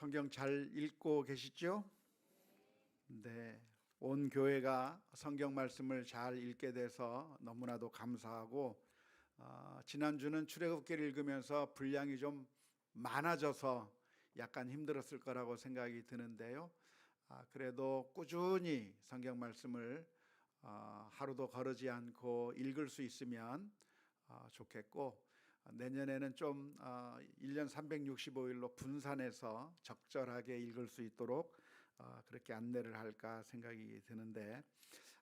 성경 잘 읽고 계시죠? 네. 온 교회가 성경 말씀을 잘 읽게 돼서 너무나도 감사하고, 지난주는 출애굽기를 읽으면서 분량이 좀 많아져서 약간 힘들었을 거라고 생각이 드는데요. 그래도 꾸준히 성경 말씀을 하루도 거르지 않고 읽을 수 있으면 좋겠고, 내년에는 좀 1년 365일로 분산해서 적절하게 읽을 수 있도록 그렇게 안내를 할까 생각이 드는데,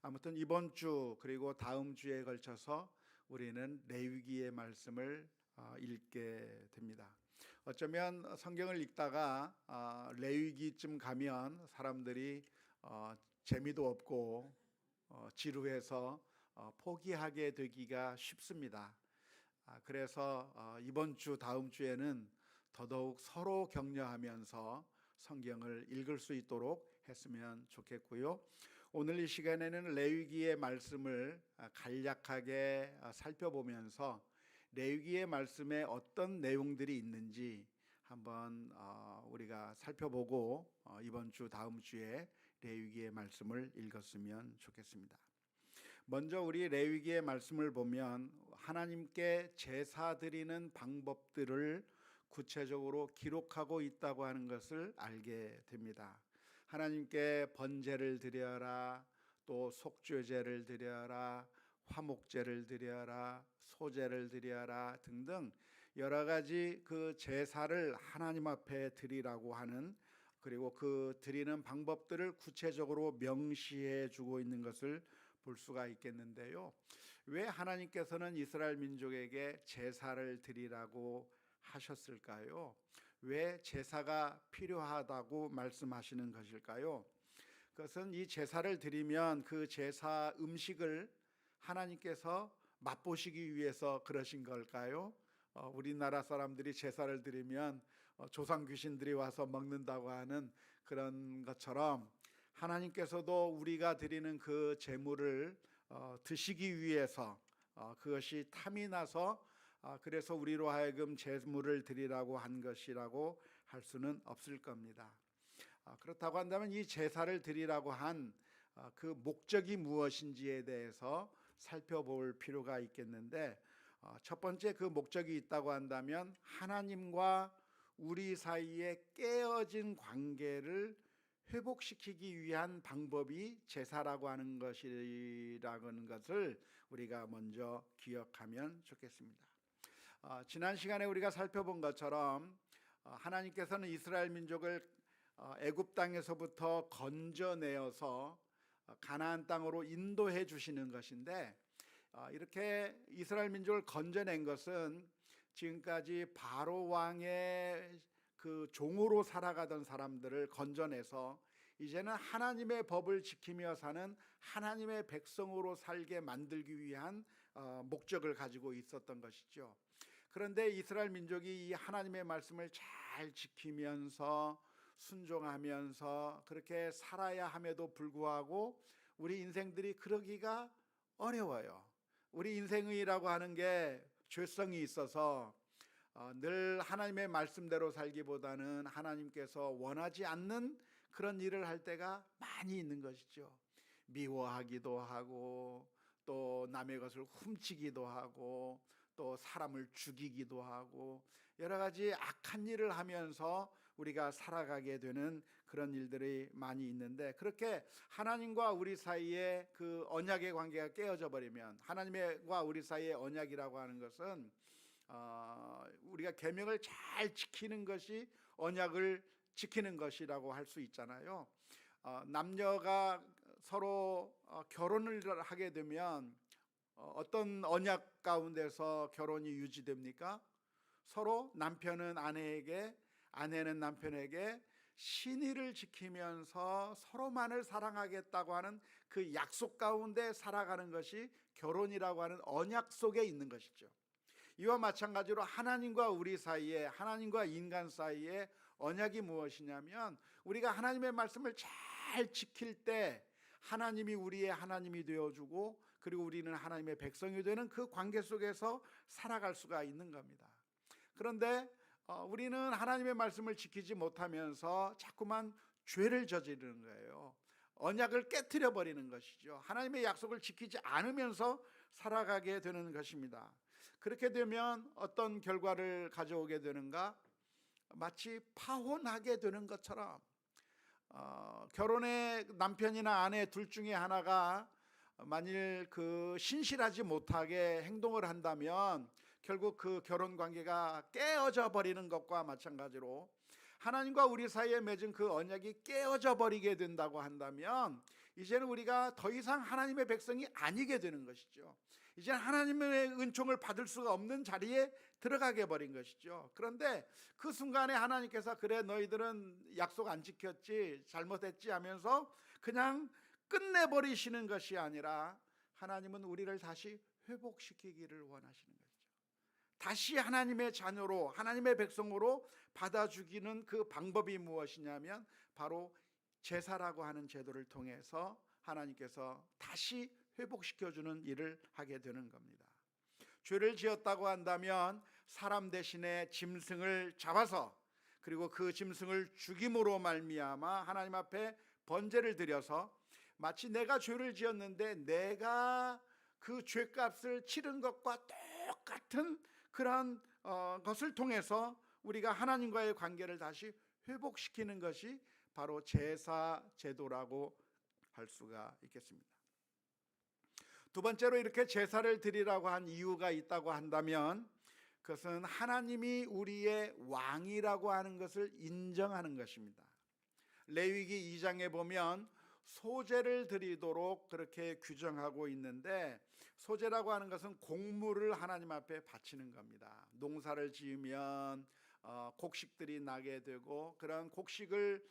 아무튼 이번 주 그리고 다음 주에 걸쳐서 우리는 레위기의 말씀을 읽게 됩니다. 어쩌면 성경을 읽다가 레위기쯤 가면 사람들이 재미도 없고 지루해서 포기하게 되기가 쉽습니다. 그래서 이번 주 다음 주에는 더더욱 서로 격려하면서 성경을 읽을 수 있도록 했으면 좋겠고요. 오늘 이 시간에는 레위기의 말씀을 간략하게 살펴보면서 레위기의 말씀에 어떤 내용들이 있는지 한번 우리가 살펴보고 이번 주 다음 주에 레위기의 말씀을 읽었으면 좋겠습니다. 먼저 우리 레위기의 말씀을 보면 하나님께 제사 드리는 방법들을 구체적으로 기록하고 있다고 하는 것을 알게 됩니다. 하나님께 번제를 드려라, 또 속죄제를 드려라, 화목제를 드려라, 소제를 드려라 등등 여러 가지 그 제사를 하나님 앞에 드리라고 하는, 그리고 그 드리는 방법들을 구체적으로 명시해 주고 있는 것을 볼 수가 있겠는데요. 왜 하나님께서는 이스라엘 민족에게 제사를 드리라고 하셨을까요? 왜 제사가 필요하다고 말씀하시는 것일까요? 그것은 이 제사를 드리면 그 제사 음식을 하나님께서 맛보시기 위해서 그러신 걸까요? 우리나라 사람들이 제사를 드리면 조상 귀신들이 와서 먹는다고 하는 그런 것처럼 하나님께서도 우리가 드리는 그 제물을 드시기 위해서 그것이 탐이 나서 그래서 우리로 하여금 제물을 드리라고 한 것이라고 할 수는 없을 겁니다. 그렇다고 한다면 이 제사를 드리라고 한 그 목적이 무엇인지에 대해서 살펴볼 필요가 있겠는데, 첫 번째 그 목적이 있다고 한다면 하나님과 우리 사이에 깨어진 관계를 회복시키기 위한 방법이 제사라고 하는 것이라는 것을 우리가 먼저 기억하면 좋겠습니다. 지난 시간에 우리가 살펴본 것처럼 하나님께서는 이스라엘 민족을 애굽 땅에서부터 건져내어서 가나안 땅으로 인도해 주시는 것인데, 이렇게 이스라엘 민족을 건져낸 것은 지금까지 바로 왕의 그 종으로 살아가던 사람들을 건져내서 이제는 하나님의 법을 지키며 사는 하나님의 백성으로 살게 만들기 위한 목적을 가지고 있었던 것이죠. 그런데 이스라엘 민족이 이 하나님의 말씀을 잘 지키면서 순종하면서 그렇게 살아야 함에도 불구하고 우리 인생들이 그러기가 어려워요. 우리 인생이라고 하는 게 죄성이 있어서 늘 하나님의 말씀대로 살기보다는 하나님께서 원하지 않는 그런 일을 할 때가 많이 있는 것이죠. 미워하기도 하고, 또 남의 것을 훔치기도 하고, 또 사람을 죽이기도 하고, 여러 가지 악한 일을 하면서 우리가 살아가게 되는 그런 일들이 많이 있는데, 그렇게 하나님과 우리 사이에 그 언약의 관계가 깨어져 버리면, 하나님과 우리 사이의 언약이라고 하는 것은 우리가 계명을 잘 지키는 것이 언약을 지키는 것이라고 할 수 있잖아요. 남녀가 서로 결혼을 하게 되면 어떤 언약 가운데서 결혼이 유지됩니까? 서로 남편은 아내에게, 아내는 남편에게 신의를 지키면서 서로만을 사랑하겠다고 하는 그 약속 가운데 살아가는 것이 결혼이라고 하는 언약 속에 있는 것이죠. 이와 마찬가지로 하나님과 우리 사이에, 하나님과 인간 사이에 언약이 무엇이냐면, 우리가 하나님의 말씀을 잘 지킬 때 하나님이 우리의 하나님이 되어주고, 그리고 우리는 하나님의 백성이 되는 그 관계 속에서 살아갈 수가 있는 겁니다. 그런데 우리는 하나님의 말씀을 지키지 못하면서 자꾸만 죄를 저지르는 거예요. 언약을 깨트려 버리는 것이죠. 하나님의 약속을 지키지 않으면서 살아가게 되는 것입니다. 그렇게 되면 어떤 결과를 가져오게 되는가? 마치 파혼하게 되는 것처럼 결혼의 남편이나 아내 둘 중에 하나가 만일 그 신실하지 못하게 행동을 한다면 결국 그 결혼 관계가 깨어져 버리는 것과 마찬가지로 하나님과 우리 사이에 맺은 그 언약이 깨어져 버리게 된다고 한다면 이제는 우리가 더 이상 하나님의 백성이 아니게 되는 것이죠. 이제 하나님의 은총을 받을 수가 없는 자리에 들어가게 버린 것이죠. 그런데 그 순간에 하나님께서 그래 너희들은 약속 안 지켰지 잘못했지 하면서 그냥 끝내버리시는 것이 아니라 하나님은 우리를 다시 회복시키기를 원하시는 거죠. 다시 하나님의 자녀로 하나님의 백성으로 받아주기는 그 방법이 무엇이냐면 바로 제사라고 하는 제도를 통해서 하나님께서 다시 회복시켜주는 일을 하게 되는 겁니다. 죄를 지었다고 한다면 사람 대신에 짐승을 잡아서 그리고 그 짐승을 죽임으로 말미암아 하나님 앞에 번제를 드려서 마치 내가 죄를 지었는데 내가 그 죄값을 치른 것과 똑같은 그런 것을 통해서 우리가 하나님과의 관계를 다시 회복시키는 것이 바로 제사 제도라고 할 수가 있겠습니다. 두 번째로 이렇게 제사를 드리라고 한 이유가 있다고 한다면 그것은 하나님이 우리의 왕이라고 하는 것을 인정하는 것입니다. 레위기 2장에 보면 소제를 드리도록 그렇게 규정하고 있는데 소제라고 하는 것은 곡물을 하나님 앞에 바치는 겁니다. 농사를 지으면 곡식들이 나게 되고 그런 곡식을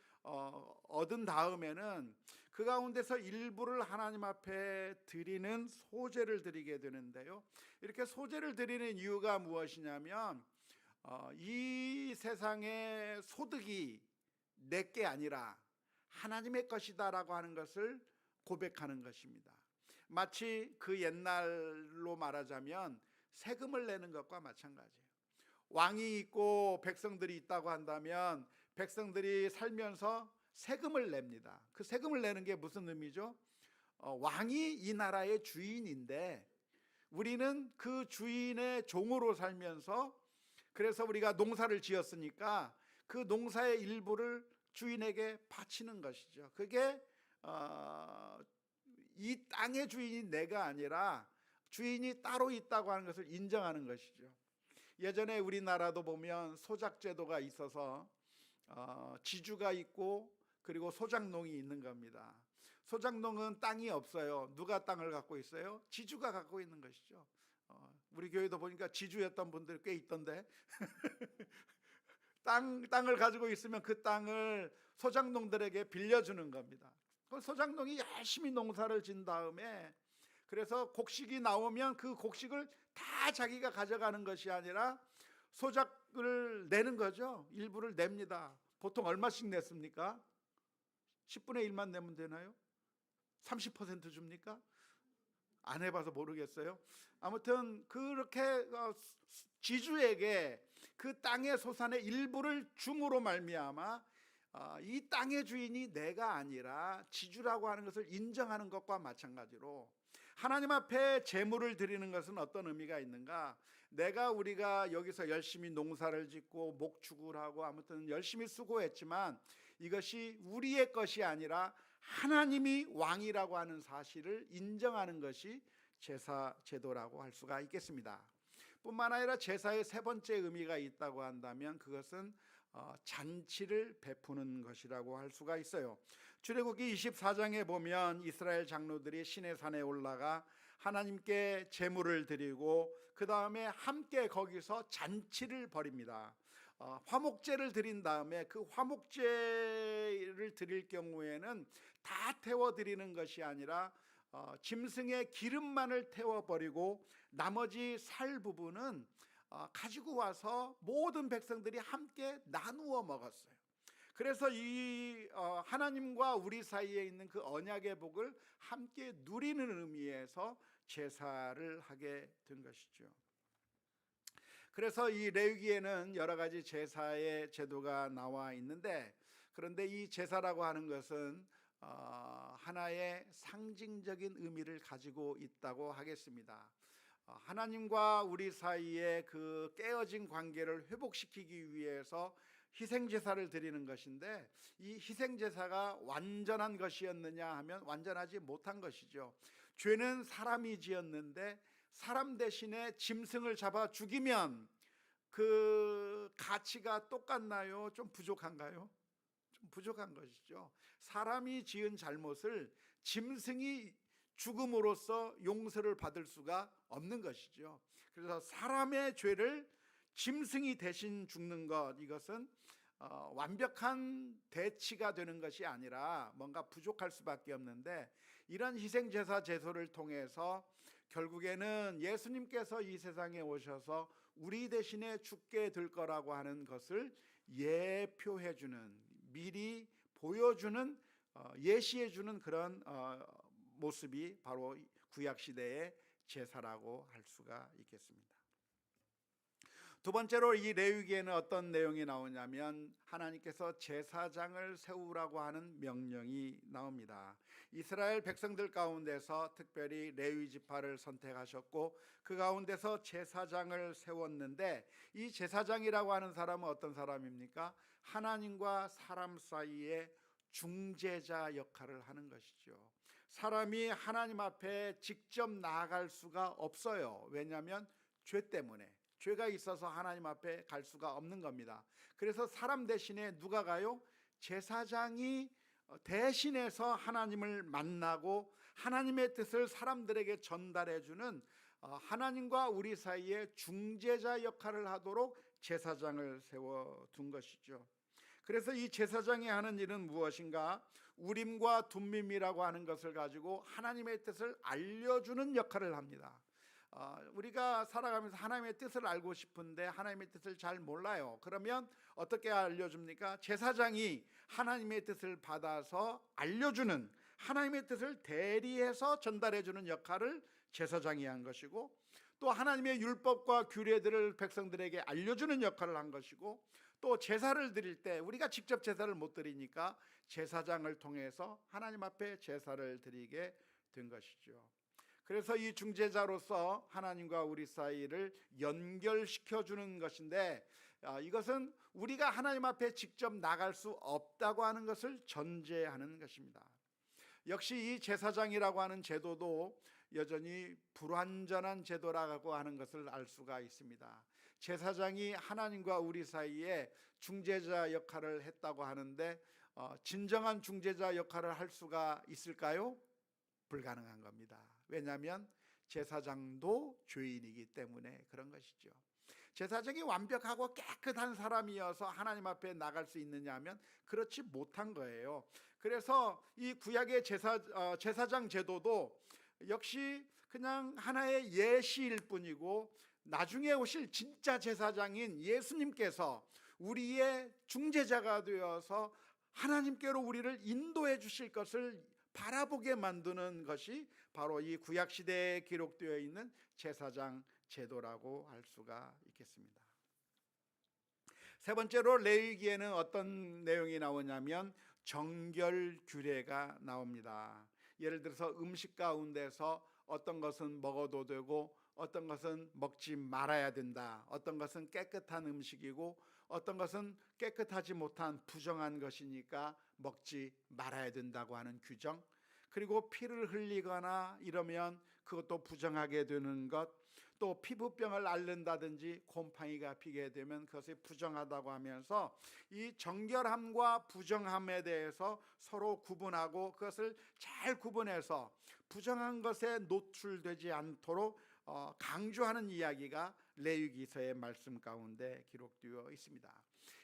얻은 다음에는 그 가운데서 일부를 하나님 앞에 드리는 소제를 드리게 되는데요. 이렇게 소제를 드리는 이유가 무엇이냐면 이 세상의 소득이 내게 아니라 하나님의 것이다라고 하는 것을 고백하는 것입니다. 마치 그 옛날로 말하자면 세금을 내는 것과 마찬가지예요. 왕이 있고 백성들이 있다고 한다면 백성들이 살면서 세금을 냅니다. 그 세금을 내는 게 무슨 의미죠? 왕이 이 나라의 주인인데 우리는 그 주인의 종으로 살면서 그래서 우리가 농사를 지었으니까 그 농사의 일부를 주인에게 바치는 것이죠. 그게 이 땅의 주인이 내가 아니라 주인이 따로 있다고 하는 것을 인정하는 것이죠. 예전에 우리나라도 보면 소작제도가 있어서 지주가 있고 그리고 소작농이 있는 겁니다. 소작농은 땅이 없어요. 누가 땅을 갖고 있어요? 지주가 갖고 있는 것이죠. 우리 교회도 보니까 지주였던 분들이 꽤 있던데 땅을 가지고 있으면 그 땅을 소작농들에게 빌려주는 겁니다. 그 소작농이 열심히 농사를 진 다음에 그래서 곡식이 나오면 그 곡식을 다 자기가 가져가는 것이 아니라 소작을 내는 거죠. 일부를 냅니다. 보통 얼마씩 냈습니까? 10분의 1만 내면 되나요? 30% 줍니까? 안 해봐서 모르겠어요. 아무튼 그렇게 지주에게 그 땅의 소산의 일부를 줌으로 말미암아 이 땅의 주인이 내가 아니라 지주라고 하는 것을 인정하는 것과 마찬가지로 하나님 앞에 제물을 드리는 것은 어떤 의미가 있는가? 우리가 여기서 열심히 농사를 짓고 목축을 하고 아무튼 열심히 수고했지만 이것이 우리의 것이 아니라 하나님이 왕이라고 하는 사실을 인정하는 것이 제사 제도라고 할 수가 있겠습니다. 뿐만 아니라 제사의 세 번째 의미가 있다고 한다면 그것은 잔치를 베푸는 것이라고 할 수가 있어요. 출애굽기 24장에 보면 이스라엘 장로들이 시내산에 올라가 하나님께 제물을 드리고 그 다음에 함께 거기서 잔치를 벌입니다. 화목제를 드린 다음에 그 화목제를 드릴 경우에는 다 태워 드리는 것이 아니라 짐승의 기름만을 태워버리고 나머지 살 부분은 가지고 와서 모든 백성들이 함께 나누어 먹었어요. 그래서 이 하나님과 우리 사이에 있는 그 언약의 복을 함께 누리는 의미에서 제사를 하게 된 것이죠. 그래서 이 레위기에는 여러 가지 제사의 제도가 나와 있는데, 그런데 이 제사라고 하는 것은 하나의 상징적인 의미를 가지고 있다고 하겠습니다. 하나님과 우리 사이의 그 깨어진 관계를 회복시키기 위해서 희생제사를 드리는 것인데, 이 희생제사가 완전한 것이었느냐 하면 완전하지 못한 것이죠. 죄는 사람이 지었는데 사람 대신에 짐승을 잡아 죽이면 그 가치가 똑같나요? 좀 부족한가요? 좀 부족한 것이죠. 사람이 지은 잘못을 짐승이 죽음으로써 용서를 받을 수가 없는 것이죠. 그래서 사람의 죄를 짐승이 대신 죽는 것, 이것은 완벽한 대치가 되는 것이 아니라 뭔가 부족할 수밖에 없는데, 이런 희생제사 제소를 통해서 결국에는 예수님께서 이 세상에 오셔서 우리 대신에 죽게 될 거라고 하는 것을 예표해 주는, 미리 보여주는, 예시해 주는 그런 모습이 바로 구약시대의 제사라고 할 수가 있겠습니다. 두 번째로 이 레위기에는 어떤 내용이 나오냐면, 하나님께서 제사장을 세우라고 하는 명령이 나옵니다. 이스라엘 백성들 가운데서 특별히 레위 지파를 선택하셨고 그 가운데서 제사장을 세웠는데, 이 제사장이라고 하는 사람은 어떤 사람입니까? 하나님과 사람 사이에 중재자 역할을 하는 것이죠. 사람이 하나님 앞에 직접 나아갈 수가 없어요. 왜냐하면 죄 때문에, 죄가 있어서 하나님 앞에 갈 수가 없는 겁니다. 그래서 사람 대신에 누가 가요? 제사장이 대신해서 하나님을 만나고 하나님의 뜻을 사람들에게 전달해 주는, 하나님과 우리 사이에 중재자 역할을 하도록 제사장을 세워둔 것이죠. 그래서 이 제사장이 하는 일은 무엇인가? 우림과 둠밈이라고 하는 것을 가지고 하나님의 뜻을 알려주는 역할을 합니다. 우리가 살아가면서 하나님의 뜻을 알고 싶은데 하나님의 뜻을 잘 몰라요. 그러면 어떻게 알려줍니까? 제사장이 하나님의 뜻을 받아서 알려주는, 하나님의 뜻을 대리해서 전달해주는 역할을 제사장이 한 것이고, 또 하나님의 율법과 규례들을 백성들에게 알려주는 역할을 한 것이고, 또 제사를 드릴 때 우리가 직접 제사를 못 드리니까 제사장을 통해서 하나님 앞에 제사를 드리게 된 것이죠. 그래서 이 중재자로서 하나님과 우리 사이를 연결시켜 주는 것인데, 이것은 우리가 하나님 앞에 직접 나갈 수 없다고 하는 것을 전제하는 것입니다. 역시 이 제사장이라고 하는 제도도 여전히 불완전한 제도라고 하는 것을 알 수가 있습니다. 제사장이 하나님과 우리 사이에 중재자 역할을 했다고 하는데, 진정한 중재자 역할을 할 수가 있을까요? 불가능한 겁니다. 왜냐하면 제사장도 죄인이기 때문에 그런 것이죠. 제사장이 완벽하고 깨끗한 사람이어서 하나님 앞에 나갈 수 있느냐 하면 그렇지 못한 거예요. 그래서 이 구약의 제사장 제도도 역시 그냥 하나의 예시일 뿐이고, 나중에 오실 진짜 제사장인 예수님께서 우리의 중재자가 되어서 하나님께로 우리를 인도해 주실 것을 바라보게 만드는 것이 바로 이 구약시대에 기록되어 있는 제사장 제도라고 할 수가 있겠습니다. 세 번째로 레위기에는 어떤 내용이 나오냐면 정결 규례가 나옵니다. 예를 들어서 음식 가운데서 어떤 것은 먹어도 되고 어떤 것은 먹지 말아야 된다, 어떤 것은 깨끗한 음식이고 어떤 것은 깨끗하지 못한 부정한 것이니까 먹지 말아야 된다고 하는 규정, 그리고 피를 흘리거나 이러면 그것도 부정하게 되는 것, 또 피부병을 앓는다든지 곰팡이가 피게 되면 그것이 부정하다고 하면서 이 정결함과 부정함에 대해서 서로 구분하고 그것을 잘 구분해서 부정한 것에 노출되지 않도록 강조하는 이야기가 레위기서의 말씀 가운데 기록되어 있습니다.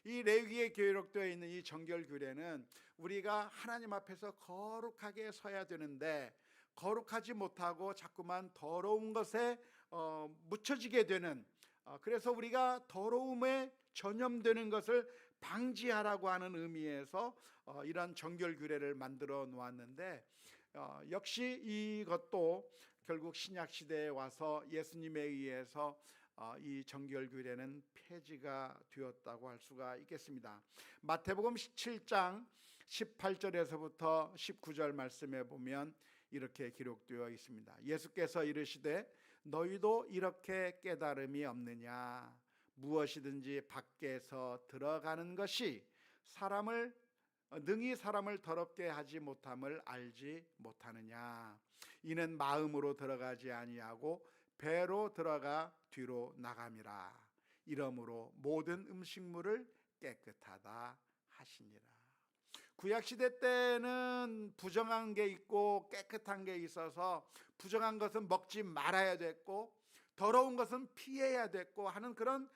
이 레위기에 기록되어 있는 이 정결 규례는 우리가 하나님 앞에서 거룩하게 서야 되는데 거룩하지 못하고 자꾸만 더러운 것에 묻혀지게 되는, 그래서 우리가 더러움에 전염되는 것을 방지하라고 하는 의미에서 이런 정결 규례를 만들어 놓았는데, 역시 이것도 결국 신약 시대에 와서 예수님에 의해서 이 정결규례는 폐지가 되었다고 할 수가 있겠습니다. 마태복음 17장 18절에서부터 19절 말씀에 보면 이렇게 기록되어 있습니다. 예수께서 이르시되 너희도 이렇게 깨달음이 없느냐? 무엇이든지 밖에서 들어가는 것이 능히 사람을 더럽게 하지 못함을 알지 못하느냐? 이는 마음으로 들어가지 아니하고 배로 들어가 뒤로 나감이라. 이러므로 모든 음식물을 깨끗하다 하시니라. 구약시대 때는 부정한 게 있고 깨끗한 게 있어서 부정한 것은 먹지 말아야 됐고 더러운 것은 피해야 됐고 하는 그런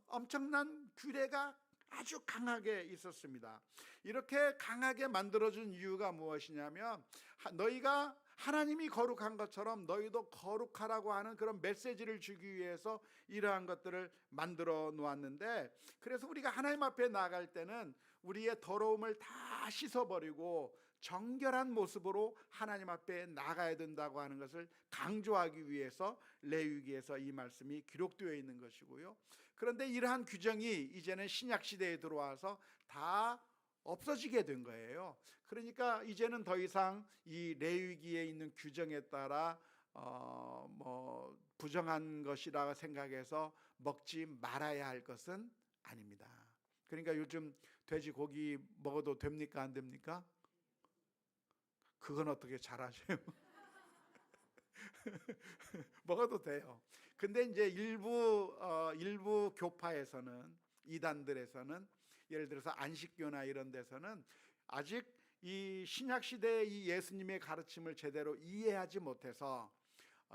엄청난 규례가 아주 강하게 있었습니다. 이렇게 강하게 만들어준 이유가 무엇이냐면 너희가 하나님이 거룩한 것처럼 너희도 거룩하라고 하는 그런 메시지를 주기 위해서 이러한 것들을 만들어 놓았는데, 그래서 우리가 하나님 앞에 나아갈 때는 우리의 더러움을 다 씻어버리고 정결한 모습으로 하나님 앞에 나가야 된다고 하는 것을 강조하기 위해서 레위기에서 이 말씀이 기록되어 있는 것이고요. 그런데 이러한 규정이 이제는 신약 시대에 들어와서 다 없어지게 된 거예요. 그러니까 이제는 더 이상 이 레위기에 있는 규정에 따라 부정한 것이라 생각해서 먹지 말아야 할 것은 아닙니다. 그러니까 요즘 돼지고기 먹어도 됩니까, 안 됩니까? 그건 어떻게 잘하세요? 먹어도 돼요. 근데 이제 일부 교파에서는, 이단들에서는, 예를 들어서 안식교나 이런 데서는 아직 이 신약 시대의 이 예수님의 가르침을 제대로 이해하지 못해서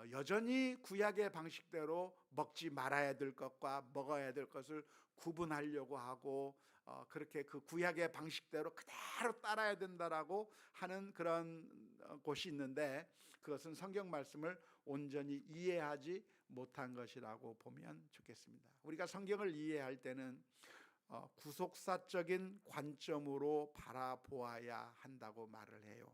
여전히 구약의 방식대로 먹지 말아야 될 것과 먹어야 될 것을 구분하려고 하고 그렇게 그 구약의 방식대로 그대로 따라야 된다라고 하는 그런 곳이 있는데, 그것은 성경 말씀을 온전히 이해하지 못한 것이라고 보면 좋겠습니다. 우리가 성경을 이해할 때는 구속사적인 관점으로 바라보아야 한다고 말을 해요.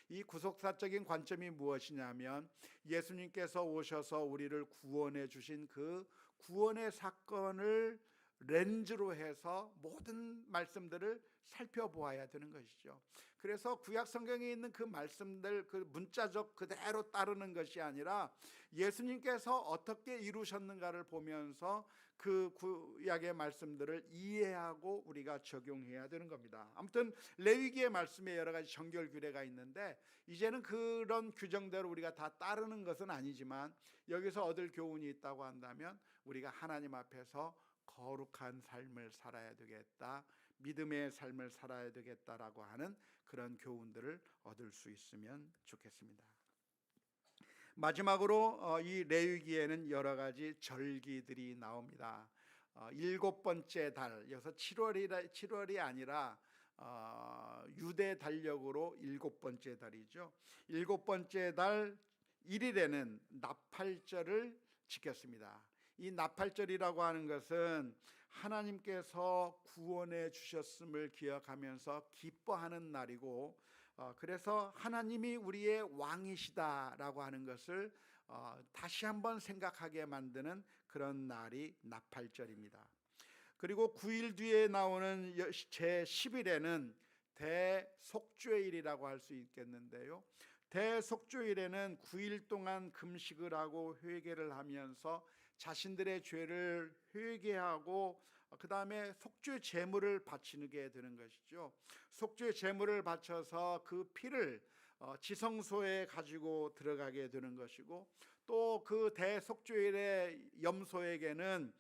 이 구속사적인 관점이 무엇이냐면 예수님께서 오셔서 우리를 구원해 주신 그 구원의 사건을 렌즈로 해서 모든 말씀들을 살펴보아야 되는 것이죠. 그래서 구약 성경에 있는 그 말씀들, 그 문자적 그대로 따르는 것이 아니라 예수님께서 어떻게 이루셨는가를 보면서 그 구약의 말씀들을 이해하고 우리가 적용해야 되는 겁니다. 아무튼 레위기의 말씀에 여러 가지 정결 규례가 있는데 이제는 그런 규정대로 우리가 다 따르는 것은 아니지만 여기서 얻을 교훈이 있다고 한다면 우리가 하나님 앞에서 거룩한 삶을 살아야 되겠다, 믿음의 삶을 살아야 되겠다라고 하는 그런 교훈들을 얻을 수 있으면 좋겠습니다. 마지막으로 이 레위기에는 여러 가지 절기들이 나옵니다. 7번째 달, 여기서 7월이 아니라 유대 달력으로 7번째 달이죠. 7번째 달 1일에는 나팔절을 지켰습니다. 이 나팔절이라고 하는 것은 하나님께서 구원해 주셨음을 기억하면서 기뻐하는 날이고, 그래서 하나님이 우리의 왕이시다라고 하는 것을 다시 한번 생각하게 만드는 그런 날이 나팔절입니다. 그리고 9일 뒤에 나오는 제10일에는 대속죄일이라고 할 수 있겠는데요. 대속죄일에는 9일 동안 금식을 하고 회개를 하면서 자신들의 죄를 회개하고 그 다음에 속죄 제물을 바치게 되는 것이죠. 속죄 제물을 바쳐서 그 피를 지성소에 가지고 들어가게 되는 것이고, 또 그 대속죄일의 염소에게는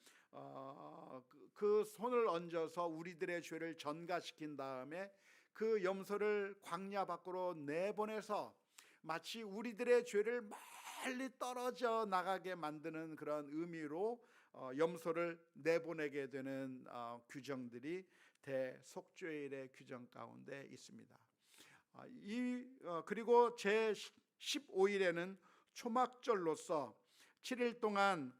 그 손을 얹어서 우리들의 죄를 전가시킨 다음에 그 염소를 광야 밖으로 내보내서 마치 우리들의 죄를 멀리 떨어져 나가게 만드는 그런 의미로 염소를 내보내게 되는 규정들이 대속죄일의 규정 가운데 있습니다. 그리고 제15일에는 초막절로서 7일 동안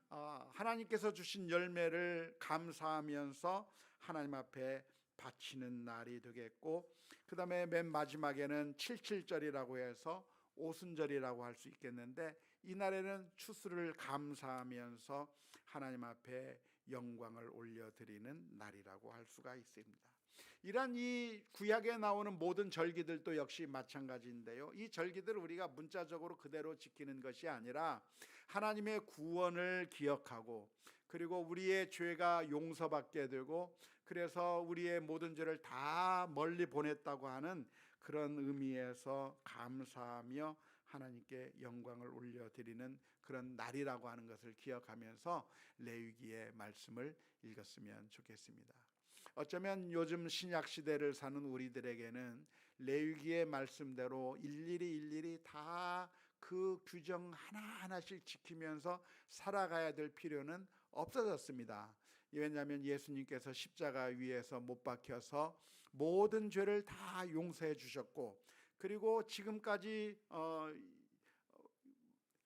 하나님께서 주신 열매를 감사하면서 하나님 앞에 바치는 날이 되겠고, 그 다음에 맨 마지막에는 77절이라고 해서 오순절이라고 할 수 있겠는데, 이날에는 추수를 감사하면서 하나님 앞에 영광을 올려드리는 날이라고 할 수가 있습니다. 이런 이 구약에 나오는 모든 절기들도 역시 마찬가지인데요, 이 절기들을 우리가 문자적으로 그대로 지키는 것이 아니라 하나님의 구원을 기억하고, 그리고 우리의 죄가 용서받게 되고, 그래서 우리의 모든 죄를 다 멀리 보냈다고 하는 그런 의미에서 감사하며 하나님께 영광을 올려드리는 그런 날이라고 하는 것을 기억하면서 레위기의 말씀을 읽었으면 좋겠습니다. 어쩌면 요즘 신약 시대를 사는 우리들에게는 레위기의 말씀대로 일일이 다 그 규정 하나하나씩 지키면서 살아가야 될 필요는 없어졌습니다. 왜냐하면 예수님께서 십자가 위에서 못 박혀서 모든 죄를 다 용서해 주셨고, 그리고 지금까지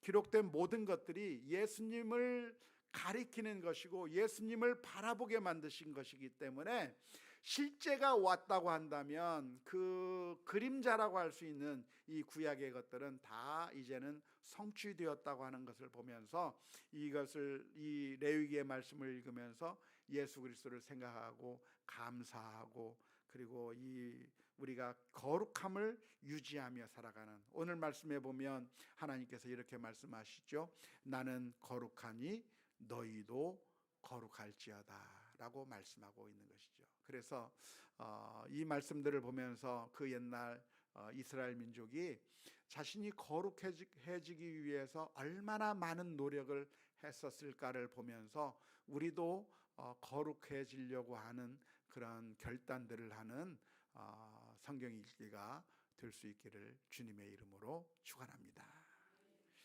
기록된 모든 것들이 예수님을 가리키는 것이고 예수님을 바라보게 만드신 것이기 때문에, 실제가 왔다고 한다면 그 그림자라고 할 수 있는 이 구약의 것들은 다 이제는 성취되었다고 하는 것을 보면서, 이것을 이 레위기의 말씀을 읽으면서 예수 그리스도를 생각하고 감사하고, 그리고 이 우리가 거룩함을 유지하며 살아가는, 오늘 말씀에 보면 하나님께서 이렇게 말씀하시죠. 나는 거룩하니 너희도 거룩할지어다 라고 말씀하고 있는 것이죠. 그래서 이 말씀들을 보면서 그 옛날 이스라엘 민족이 자신이 거룩해지기 위해서 얼마나 많은 노력을 했었을까를 보면서 우리도 거룩해지려고 하는 그런 결단들을 하는 성경 읽기가 될 수 있기를 주님의 이름으로 축원합니다.